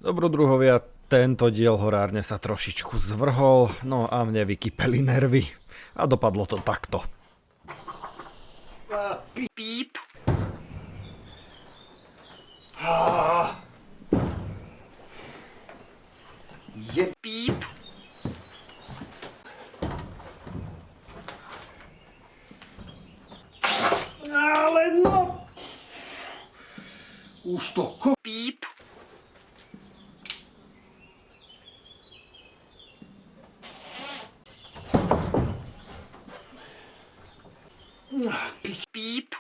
Dobrodruhovia, tento diel horárne sa trošičku zvrhol, no a mne vykypeli nervy. A dopadlo to takto. Píp. Je píp. Ale no. Už to píp. Píp.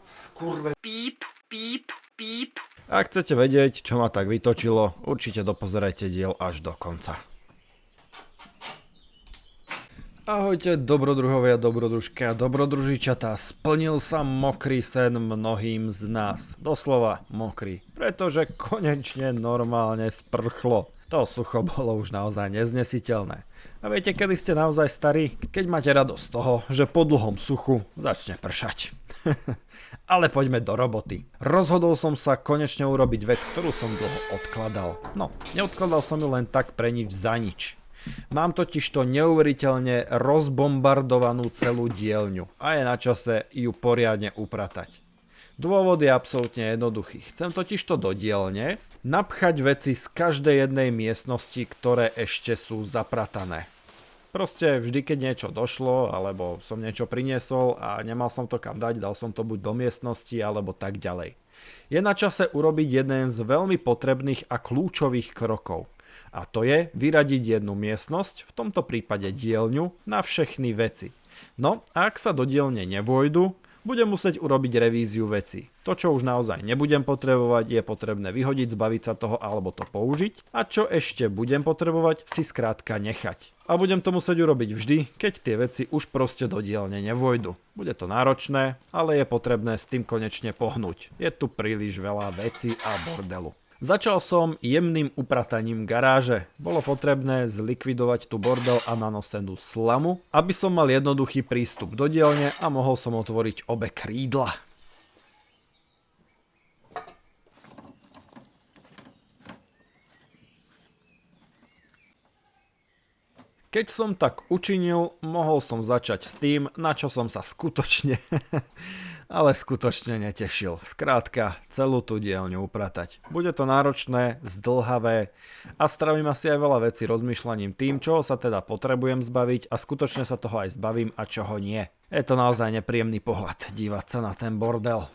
Skurve. Píp, píp, píp. Ak chcete vedieť, čo ma tak vytočilo, určite dopozerajte diel až do konca. Ahojte dobrodruhovia, dobrodružky a dobrodružičatá, splnil sa mokrý sen mnohým z nás. Doslova mokrý, pretože konečne normálne sprchlo. To sucho bolo už naozaj neznesiteľné. A viete, kedy ste naozaj starí? Keď máte radosť z toho, že po dlhom suchu začne pršať. Ale poďme do roboty. Rozhodol som sa konečne urobiť vec, ktorú som dlho odkladal. No, neodkladal som ju len tak pre nič za nič. Mám totižto neuveriteľne rozbombardovanú celú dielňu a je na čase ju poriadne upratať. Dôvod je absolútne jednoduchý. Chcem totižto do dielne napchať veci z každej jednej miestnosti, ktoré ešte sú zapratané. Proste vždy, keď niečo došlo, alebo som niečo priniesol a nemal som to kam dať, dal som to buď do miestnosti, alebo tak ďalej. Je na čase urobiť jeden z veľmi potrebných a kľúčových krokov. A to je vyradiť jednu miestnosť, v tomto prípade dielňu, na všechny veci. No a ak sa do dielne nevojdu, budem musieť urobiť revíziu veci. To, čo už naozaj nebudem potrebovať, je potrebné vyhodiť, zbaviť sa toho alebo to použiť. A čo ešte budem potrebovať, si skrátka nechať. A budem to musieť urobiť vždy, keď tie veci už proste do dielne nevojdu. Bude to náročné, ale je potrebné s tým konečne pohnúť. Je tu príliš veľa vecí a bordelu. Začal som jemným uprataním garáže. Bolo potrebné zlikvidovať tú bordel a nanosenú slamu, aby som mal jednoduchý prístup do dielne a mohol som otvoriť obe krídla. Keď som tak učinil, mohol som začať s tým, na čo som sa skutočne netešil. Skrátka, celú tú dielňu upratať. Bude to náročné, zdĺhavé a stravím asi aj veľa vecí rozmýšľaním tým, čoho sa teda potrebujem zbaviť a skutočne sa toho aj zbavím a čoho nie. Je to naozaj nepríjemný pohľad dívať sa na ten bordel.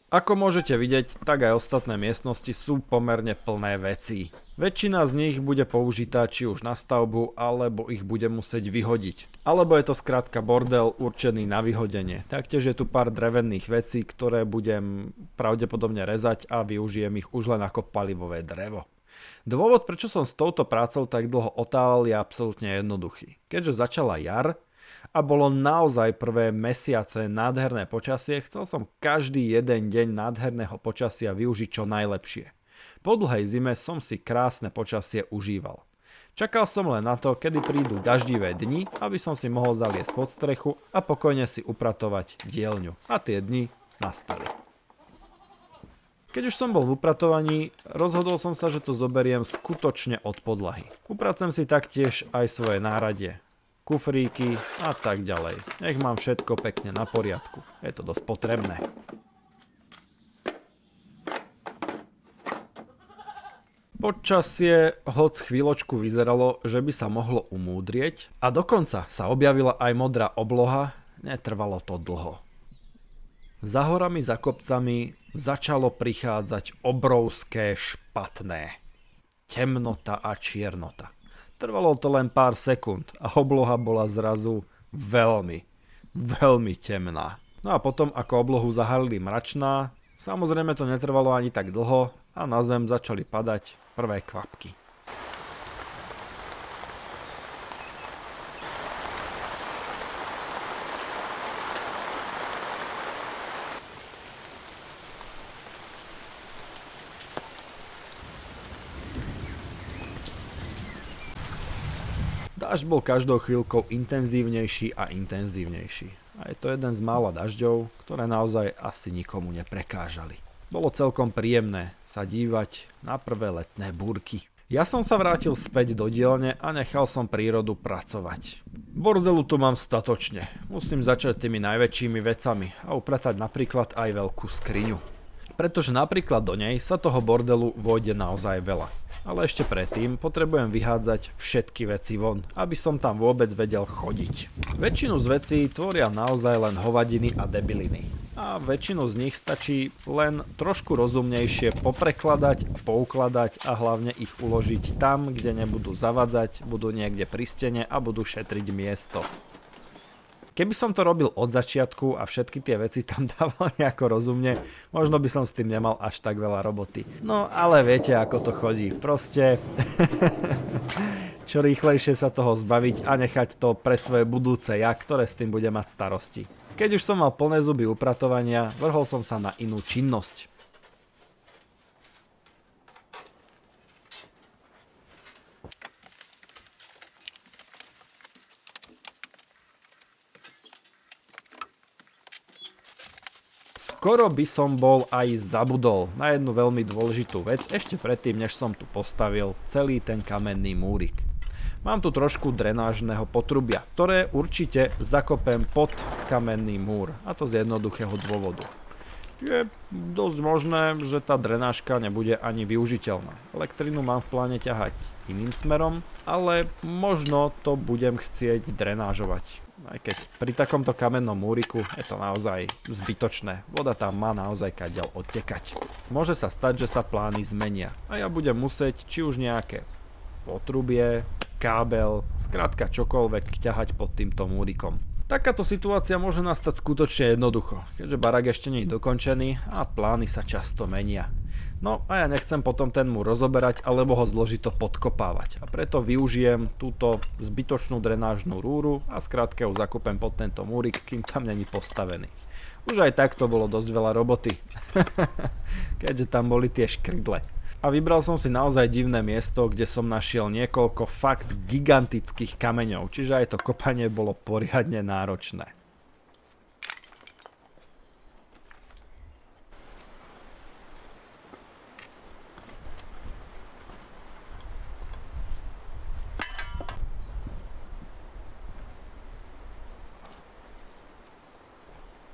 Ako môžete vidieť, tak aj ostatné miestnosti sú pomerne plné vecí. Väčšina z nich bude použitá či už na stavbu, alebo ich bude musieť vyhodiť. Alebo je to skrátka bordel určený na vyhodenie. Taktiež je tu pár drevených vecí, ktoré budem pravdepodobne rezať a využijem ich už len ako palivové drevo. Dôvod, prečo som s touto prácou tak dlho otálal, je absolútne jednoduchý. Keďže začala jar a bolo naozaj prvé mesiace nádherné počasie, chcel som každý jeden deň nádherného počasia využiť čo najlepšie. Po dlhej zime som si krásne počasie užíval. Čakal som len na to, kedy prídu daždivé dni, aby som si mohol zaliesť pod strechu a pokojne si upratovať dielňu. A tie dni nastali. Keď už som bol v upratovaní, rozhodol som sa, že to zoberiem skutočne od podlahy. Upracem si taktiež aj svoje náradie, kufríky a tak ďalej. Nech mám všetko pekne na poriadku. Je to dosť potrebné. Počasie hoc chvíľočku vyzeralo, že by sa mohlo umúdrieť a dokonca sa objavila aj modrá obloha, netrvalo to dlho. Za horami, za kopcami začalo prichádzať obrovské špatné. Temnota a čiernota. Trvalo to len pár sekúnd a obloha bola zrazu veľmi, veľmi temná. No a potom, ako oblohu zahalili mračná, samozrejme to netrvalo ani tak dlho a na zem začali padať prvé kvapky. Dážď bol každou chvíľkou intenzívnejší a intenzívnejší. A je to jeden z mála dažďov, ktoré naozaj asi nikomu neprekážali. Bolo celkom príjemné sa dívať na prvé letné búrky. Ja som sa vrátil späť do dielne a nechal som prírodu pracovať. Bordelu tu mám statočne. Musím začať tými najväčšími vecami a upratať napríklad aj veľkú skriňu. Pretože napríklad do nej sa toho bordelu vojde naozaj veľa. Ale ešte predtým potrebujem vyhádzať všetky veci von, aby som tam vôbec vedel chodiť. Väčšinu z vecí tvoria naozaj len hovadiny a debiliny. A väčšinu z nich stačí len trošku rozumnejšie poprekladať, poukladať a hlavne ich uložiť tam, kde nebudú zavadzať, budú niekde pri stene a budú šetriť miesto. Keby som to robil od začiatku a všetky tie veci tam dával nejako rozumne, možno by som s tým nemal až tak veľa roboty. No ale viete, ako to chodí. Proste čo rýchlejšie sa toho zbaviť a nechať to pre svoje budúce ja, ktoré s tým bude mať starosti. Keď už som mal plné zuby upratovania, vrhol som sa na inú činnosť. Skoro by som bol aj zabudol na jednu veľmi dôležitú vec ešte predtým, než som tu postavil celý ten kamenný múrik. Mám tu trošku drenážneho potrubia, ktoré určite zakopem pod kamenný múr, a to z jednoduchého dôvodu. Je dosť možné, že tá drenážka nebude ani využiteľná. Elektrinu mám v pláne ťahať iným smerom, ale možno to budem chcieť drenážovať. Aj keď pri takomto kamennom múriku je to naozaj zbytočné. Voda tam má naozaj kadiaľ odtekať. Môže sa stať, že sa plány zmenia a ja budem musieť či už nejaké potrubie, kábel, skrátka čokoľvek ťahať pod týmto múrikom. Takáto situácia môže nastať skutočne jednoducho, keďže barák ešte nie je dokončený a plány sa často menia. No a ja nechcem potom ten múr rozoberať alebo ho zložito podkopávať a preto využijem túto zbytočnú drenážnu rúru a skrátka ju zakúpem pod tento múrik, kým tam není postavený. Už aj tak to bolo dosť veľa roboty, keďže tam boli tie škrydle. A vybral som si naozaj divné miesto, kde som našiel niekoľko fakt gigantických kameňov, čiže aj to kopanie bolo poriadne náročné.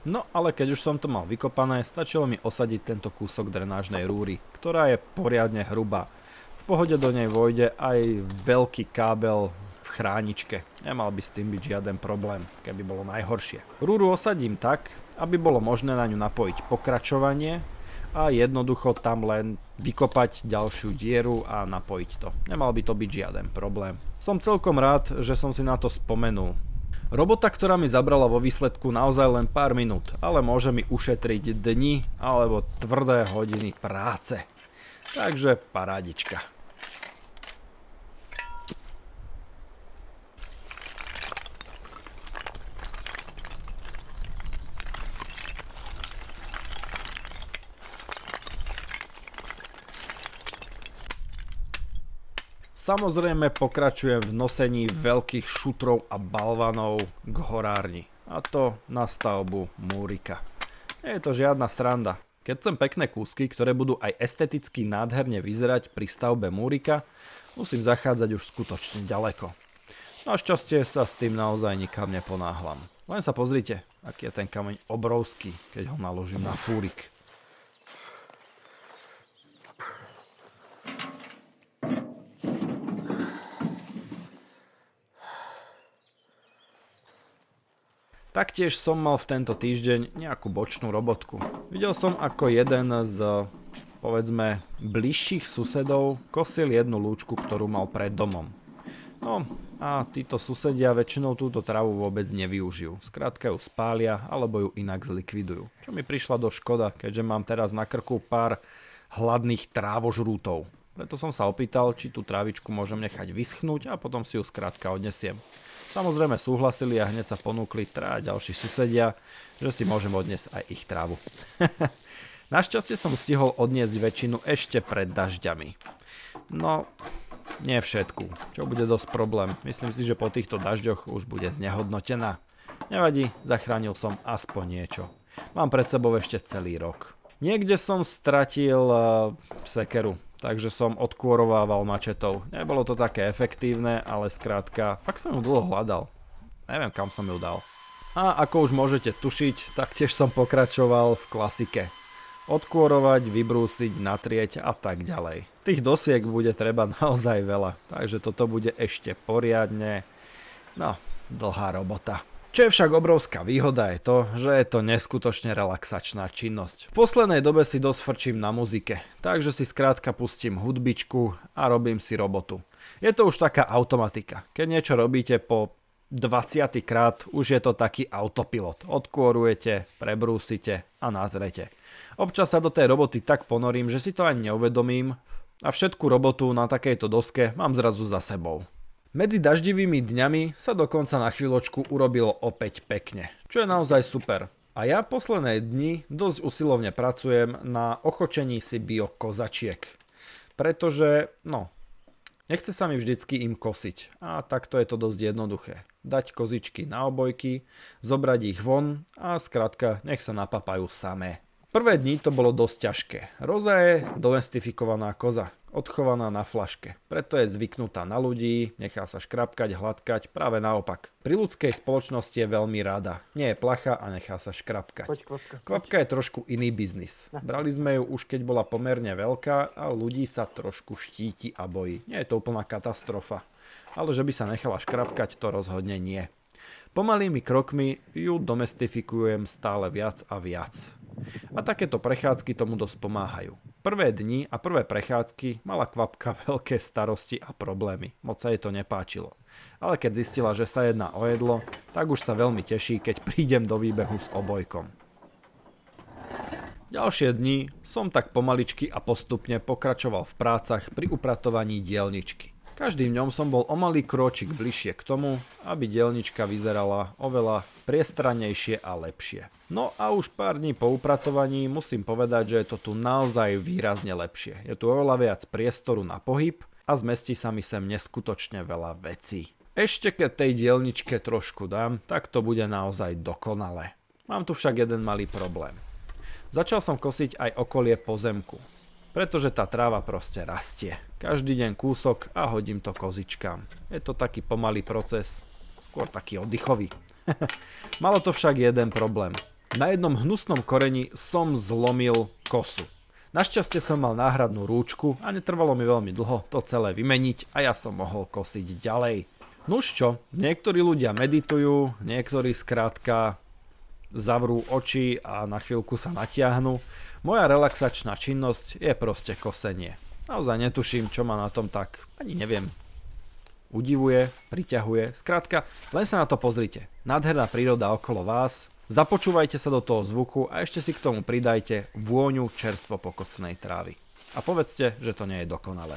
No ale keď už som to mal vykopané, stačilo mi osadiť tento kúsok drenážnej rúry, ktorá je poriadne hrubá. V pohode do nej vojde aj veľký kábel v chráničke. Nemal by s tým byť žiaden problém, keby bolo najhoršie. Rúru osadím tak, aby bolo možné na ňu napojiť pokračovanie a jednoducho tam len vykopať ďalšiu dieru a napojiť to. Nemal by to byť žiaden problém. Som celkom rád, že som si na to spomenul. Robota, ktorá mi zabrala vo výsledku naozaj len pár minút, ale môže mi ušetriť dni alebo tvrdé hodiny práce. Takže parádička. Samozrejme pokračujem v nosení veľkých šutrov a balvanov k horárni. A to na stavbu múrika. Nie je to žiadna sranda. Keď chcem pekné kúsky, ktoré budú aj esteticky nádherne vyzerať pri stavbe múrika, musím zachádzať už skutočne ďaleko. Našťastie sa s tým naozaj nikam neponáhlam. Len sa pozrite, aký je ten kameň obrovský, keď ho naložím na fúrik. Taktiež som mal v tento týždeň nejakú bočnú robotku. Videl som, ako jeden z, povedzme, bližších susedov kosil jednu lúčku, ktorú mal pred domom. No a títo susedia väčšinou túto travu vôbec nevyužijú. Skrátka ju spália alebo ju inak zlikvidujú. Čo mi prišla do škoda, keďže mám teraz na krku pár hladných trávožrútov. Preto som sa opýtal, či tú trávičku môžem nechať vyschnúť a potom si ju skrátka odnesiem. Samozrejme súhlasili a hneď sa ponúkli traja ďalší susedia, že si môžem odniesť aj ich trávu. Našťastie som stihol odniesť väčšinu ešte pred dažďami. No, Nie všetku, čo bude dosť problém. Myslím si, že po týchto dažďoch už bude znehodnotená. Nevadí, zachránil som aspoň niečo. Mám pred sebou ešte celý rok. Niekde som stratil sekeru, takže som odkôrovával mačetou. Nebolo to také efektívne, ale skrátka, fakt som ju dlho hľadal. Neviem, kam som ju dal. A ako už môžete tušiť, taktiež som pokračoval v klasike. Odkôrovať, vybrúsiť, natrieť a tak ďalej. Tých dosiek bude treba naozaj veľa, takže toto bude ešte poriadne, dlhá robota. Čo je však obrovská výhoda je to, že je to neskutočne relaxačná činnosť. V poslednej dobe si dosť frčím na muzike, takže si skrátka pustím hudbičku a robím si robotu. Je to už taká automatika. Keď niečo robíte po 20. krát, už je to taký autopilot. Odkôrujete, prebrúsite a natrete. Občas sa do tej roboty tak ponorím, že si to ani neuvedomím a všetku robotu na takejto doske mám zrazu za sebou. Medzi daždivými dňami sa dokonca na chvíľočku urobilo opäť pekne, čo je naozaj super. A ja posledné dni dosť usilovne pracujem na ochočení si biokozačiek. Pretože, nechce sa mi vždycky im kosiť. A takto je to dosť jednoduché. Dať kozičky na obojky, zobrať ich von a skrátka nech sa napapajú samé. Prvé dni to bolo dosť ťažké. Roza je domestifikovaná koza, odchovaná na flaške. Preto je zvyknutá na ľudí, nechá sa škrapkať, hladkať, práve naopak. Pri ľudskej spoločnosti je veľmi rada. Nie je placha a nechá sa škrapkať. Poď, Kvapka. Kvapka je trošku iný biznis. Brali sme ju už keď bola pomerne veľká a ľudí sa trošku štíti a bojí. Nie je to úplná katastrofa. Ale že by sa nechala škrapkať, to rozhodne nie. Pomalými krokmi ju domestifikujem stále viac a viac. A takéto prechádzky tomu dosť pomáhajú. Prvé dni a prvé prechádzky mala Kvapka veľké starosti a problémy. Moc sa jej to nepáčilo. Ale keď zistila, že sa jedná o jedlo, tak už sa veľmi teší, keď prídem do výbehu s obojkom. Ďalšie dni som tak pomaličky a postupne pokračoval v prácach pri upratovaní dielničky. Každým dňom som bol o malý kročik bližšie k tomu, aby dielnička vyzerala oveľa priestrannejšie a lepšie. No a už pár dní po upratovaní musím povedať, že je to tu naozaj výrazne lepšie. Je tu oveľa viac priestoru na pohyb a zmestí sa mi sem neskutočne veľa vecí. Ešte keď tej dielničke trošku dám, tak to bude naozaj dokonalé. Mám tu však jeden malý problém. Začal som kosiť aj okolie pozemku. Pretože tá tráva proste rastie. Každý deň kúsok a hodím to kozičkám. Je to taký pomalý proces, skôr taký oddychový. Malo to však jeden problém. Na jednom hnusnom koreni som zlomil kosu. Našťastie som mal náhradnú rúčku a netrvalo mi veľmi dlho to celé vymeniť a ja som mohol kosiť ďalej. Nuž čo, niektorí ľudia meditujú, niektorí skrátka zavrú oči a na chvíľku sa natiahnu. Moja relaxačná činnosť je proste kosenie. Naozaj netuším, čo ma na tom tak, ani neviem, udivuje, priťahuje. Skrátka, len sa na to pozrite. Nádherná príroda okolo vás. Započúvajte sa do toho zvuku a ešte si k tomu pridajte vôňu čerstvo pokosenej trávy. A povedzte, že to nie je dokonalé.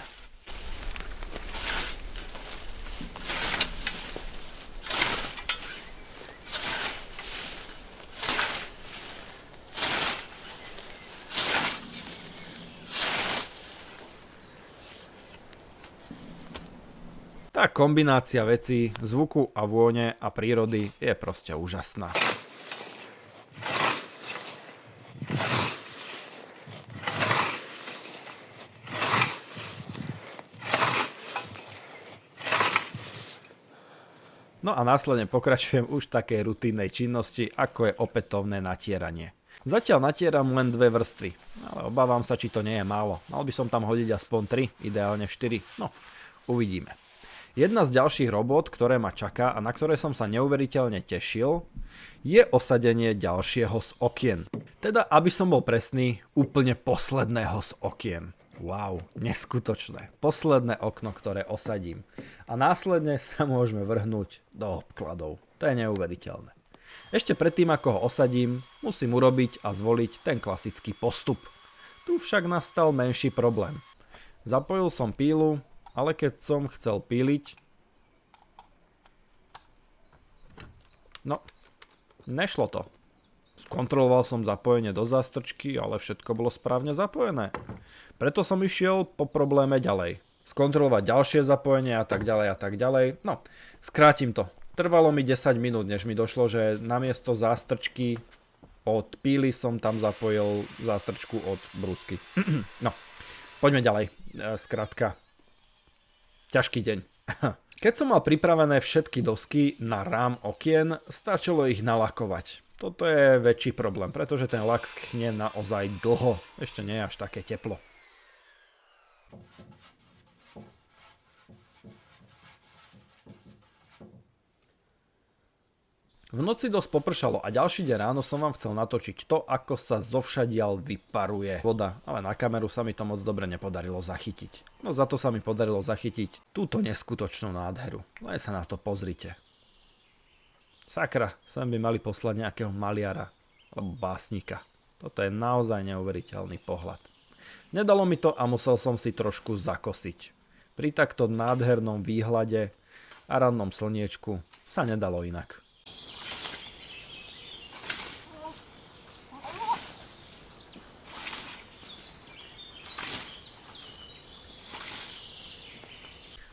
Tá kombinácia vecí, zvuku a vône a prírody je proste úžasná. No a následne pokračujem už v takej rutínnej činnosti, ako je opätovné natieranie. Zatiaľ natieram len 2 vrstvy, ale obávam sa, či to nie je málo. Mal by som tam hodiť aspoň 3, ideálne 4, no uvidíme. Jedna z ďalších robôt, ktoré ma čaká a na ktoré som sa neuveriteľne tešil, je osadenie ďalšieho z okien. Teda, aby som bol presný, úplne posledného z okien. Wow, neskutočné. Posledné okno, ktoré osadím. A následne sa môžeme vrhnúť do obkladov. To je neuveriteľné. Ešte predtým, ako ho osadím, musím urobiť a zvoliť ten klasický postup. Tu však nastal menší problém. Zapojil som pílu, ale keď som chcel píliť, no, nešlo to. Skontroloval som zapojenie do zástrčky, ale všetko bolo správne zapojené. Preto som išiel po probléme ďalej. skontrolovať ďalšie zapojenie a tak ďalej a tak ďalej. No, skrátim to. Trvalo mi 10 minút, než mi došlo, že namiesto zástrčky od píly som tam zapojil zástrčku od brúsky. No, poďme ďalej. Skrátka, ťažký deň. Keď som mal pripravené všetky dosky na rám okien, stačilo ich nalakovať. Toto je väčší problém, pretože ten lak schne naozaj dlho. Ešte nie je až také teplo. V noci dosť popršalo a ďalší deň ráno som vám chcel natočiť to, ako sa zovšadiaľ vyparuje voda, ale na kameru sa mi to moc dobre nepodarilo zachytiť. No za to sa mi podarilo zachytiť túto neskutočnú nádheru. Len sa na to pozrite. Sakra, sem by mali poslať nejakého maliara alebo básnika. Toto je naozaj neuveriteľný pohľad. Nedalo mi to a musel som si trošku zakosiť. Pri takto nádhernom výhľade a rannom slniečku sa nedalo inak.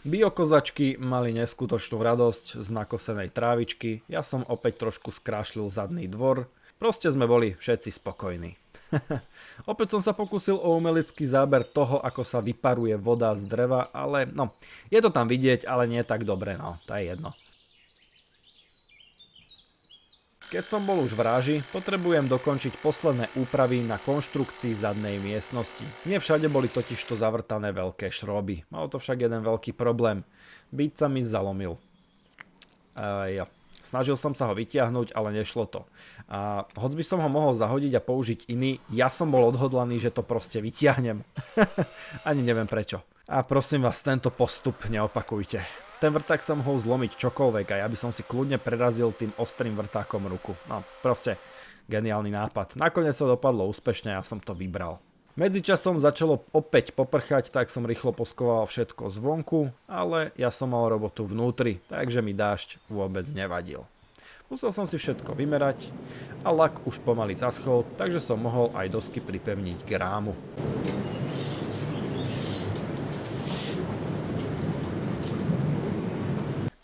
Biokozačky mali neskutočnú radosť z nakosenej trávičky, ja som opäť trošku skrášlil zadný dvor, proste sme boli všetci spokojní. Opäť som sa pokúsil o umelecký záber toho, ako sa vyparuje voda z dreva, ale no, je to tam vidieť, ale nie tak dobre, no, to je jedno. Keď som bol už v ráži, potrebujem dokončiť posledné úpravy na konštrukcii zadnej miestnosti. Nie všade boli totižto zavrtané veľké šroby. Malo to však jeden veľký problém. Byť sa mi zalomil. Snažil som sa ho vytiahnuť, ale nešlo to. A hoď by som ho mohol zahodiť a použiť iný, ja som bol odhodlaný, že to proste vytiahnem. Ani neviem prečo. A prosím vás, tento postup neopakujte. Ten vrták sa mohol zlomiť čokoľvek a ja by som si kľudne prerazil tým ostrým vrtákom ruku. No, proste geniálny nápad. Nakoniec to dopadlo úspešne a ja som to vybral. Medzičasom začalo opäť poprchať, tak som rýchlo poskoval všetko zvonku, ale ja som mal robotu vnútri, takže mi dážď vôbec nevadil. Musel som si všetko vymerať a lak už pomaly zaschol, takže som mohol aj dosky pripevniť k rámu.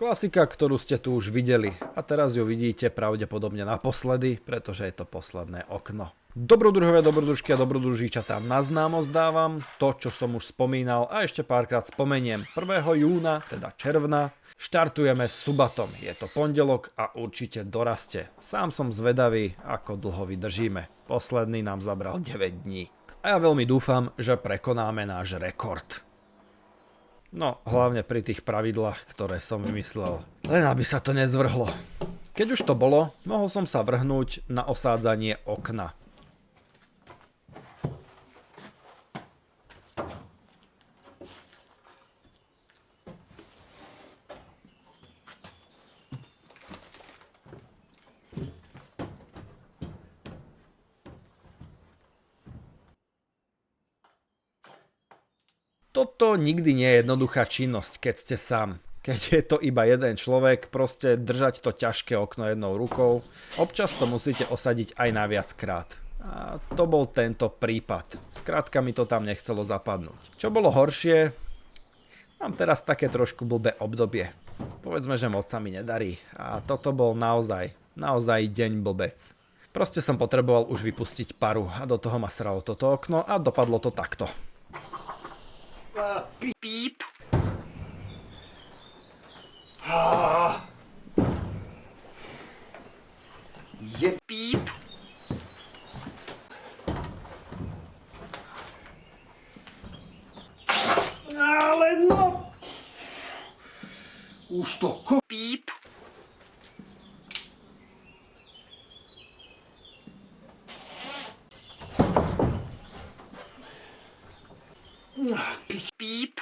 Klasika, ktorú ste tu už videli a teraz ju vidíte pravdepodobne naposledy, pretože je to posledné okno. Dobrodruhovia, dobrodružky a dobrodružíčatá, na známosť dávam to, čo som už spomínal a ešte párkrát spomeniem. 1. júna, teda června, štartujeme s Subatom. Je to pondelok a určite dorastie. Sám som zvedavý, ako dlho vydržíme. Posledný nám zabral 9 dní. A ja veľmi dúfam, že prekonáme náš rekord. No, hlavne pri tých pravidlách, ktoré som vymyslel. Len aby sa to nezvrhlo. Keď už to bolo, mohol som sa vrhnúť na osádzanie okna. Toto nikdy nie je jednoduchá činnosť, keď ste sám. Keď je to iba jeden človek, proste držať to ťažké okno jednou rukou. Občas to musíte osadiť aj na viackrát. A to bol tento prípad. Skrátka mi to tam nechcelo zapadnúť. Čo bolo horšie, mám teraz také trošku blbé obdobie. Povedzme, že moc sa mi nedarí. A toto bol naozaj deň blbec. Proste som potreboval už vypustiť paru a do toho ma sralo toto okno a dopadlo to takto. Píp. Je píp. Ale no. Už to píp. Píp.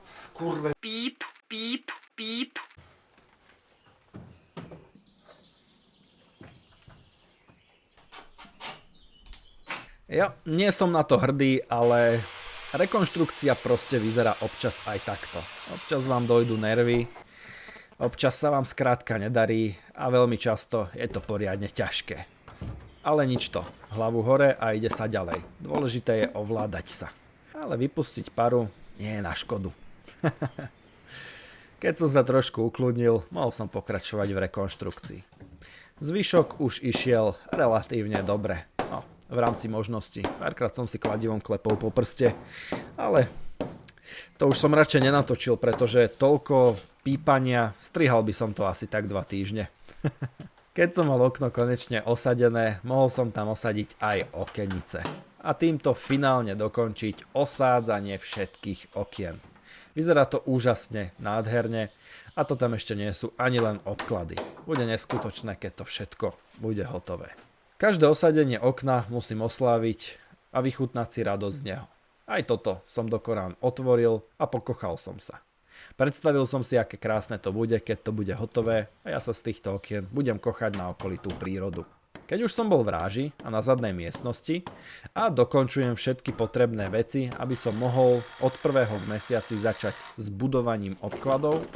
Skurve. Píp, píp, píp. Ja nie som na to hrdý, ale rekonštrukcia proste vyzerá občas aj takto. Občas vám dojdú nervy, občas sa vám skrátka nedarí a veľmi často je to poriadne ťažké. Ale nič to, hlavu hore a ide sa ďalej. Dôležité je ovládať sa. A ale vypustiť paru nie je na škodu. Keď som sa trošku ukludnil, mohol som pokračovať v rekonštrukcii. Zvyšok už išiel relatívne dobre. No, v rámci možností. Párkrát som si kladivom klepol po prste, ale to už som radšej nenatočil, pretože toľko pípania, strihal by som to asi tak 2 týždne. Keď som mal okno konečne osadené, mohol som tam osadiť aj okenice. A týmto finálne dokončiť osádzanie všetkých okien. Vyzerá to úžasne, nádherne a to tam ešte nie sú ani len obklady. Bude neskutočné, keď to všetko bude hotové. Každé osadenie okna musím osláviť a vychutnať si radosť z neho. Aj toto som do Korán otvoril a pokochal som sa. Predstavil som si, aké krásne to bude, keď to bude hotové a ja sa z týchto okien budem kochať na okolitú prírodu. Keď už som bol v ráži a na zadnej miestnosti a dokončujem všetky potrebné veci, aby som mohol od prvého v mesiaci začať s budovaním obkladov,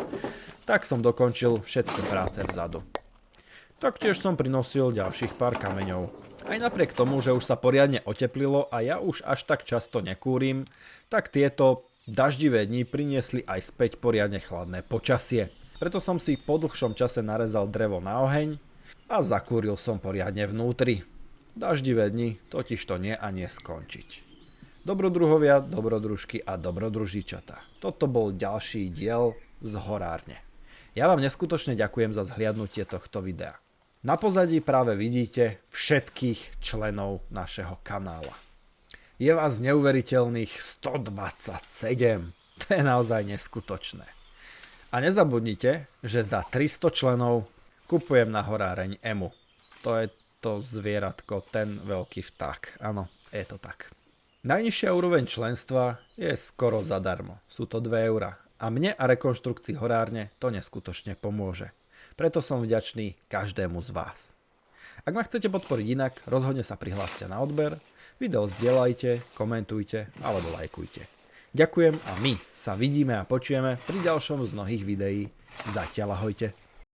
tak som dokončil všetky práce vzadu. Taktiež som prinosil ďalších pár kameňov. Aj napriek tomu, že už sa poriadne oteplilo a ja už až tak často nekúrim, tak tieto daždivé dni priniesli aj späť poriadne chladné počasie. Preto som si po dlhšom čase narezal drevo na oheň a zakúril som poriadne vnútri. Daždivé dni totiž to nie a nie skončiť. Dobrodruhovia, dobrodružky a dobrodružičata. Toto bol ďalší diel z horárne. Ja vám neskutočne ďakujem za zhliadnutie tohto videa. Na pozadí práve vidíte všetkých členov našeho kanála. Je vás neuveriteľných 127. To je naozaj neskutočné. A nezabudnite, že za 300 členov kupujem na horáreň Emu. To je to zvieratko, ten veľký vták. Áno, je to tak. Najnižšia úroveň členstva je skoro zadarmo. Sú to 2 eurá. A mne a rekonštrukcii horárne to neskutočne pomôže. Preto som vďačný každému z vás. Ak ma chcete podporiť inak, rozhodne sa prihláste na odber, video zdieľajte, komentujte alebo lajkujte. Ďakujem a my sa vidíme a počujeme pri ďalšom z mnohých videí. Zatiaľ ahojte.